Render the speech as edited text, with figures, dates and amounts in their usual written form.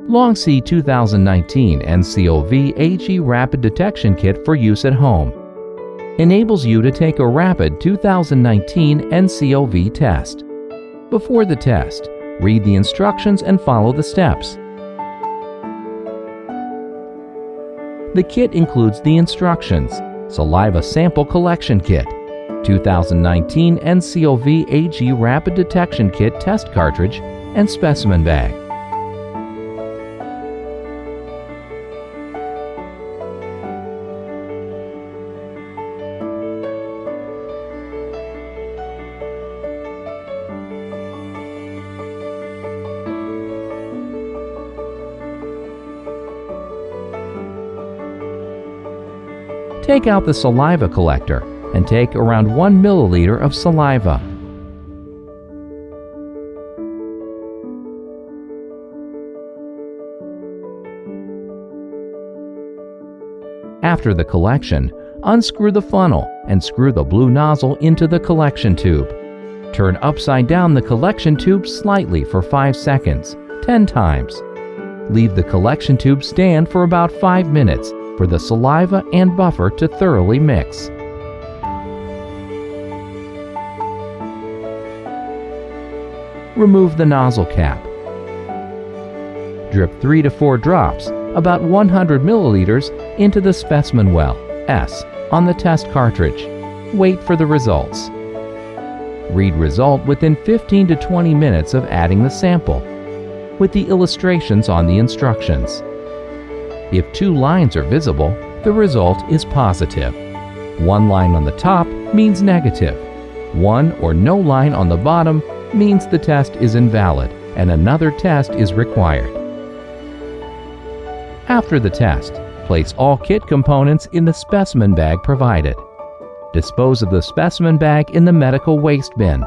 Longsee 2019 NCOV AG Rapid Detection Kit for use at home enables you to take a rapid 2019 NCOV test. Before the test, read the instructions and follow the steps. The kit includes the instructions, Saliva Sample Collection Kit, 2019 NCOV AG Rapid Detection Kit Test Cartridge, and Specimen Bag. Take out the saliva collector and take around 1 milliliter of saliva. After the collection, unscrew the funnel and screw the blue nozzle into the collection tube. Turn upside down the collection tube slightly for 5 seconds, 10 times. Leave the collection tube stand for about 5 minutes for the saliva and buffer to thoroughly mix. Remove the nozzle cap. Drip 3 to 4 drops, about 100 milliliters, into the specimen well, S, on the test cartridge. Wait for the results. Read result within 15 to 20 minutes of adding the sample, with the illustrations on the instructions. If 2 lines are visible, the result is positive. 1 line on the top means negative. 1 or no line on the bottom means the test is invalid and another test is required. After the test, place all kit components in the specimen bag provided. Dispose of the specimen bag in the medical waste bin.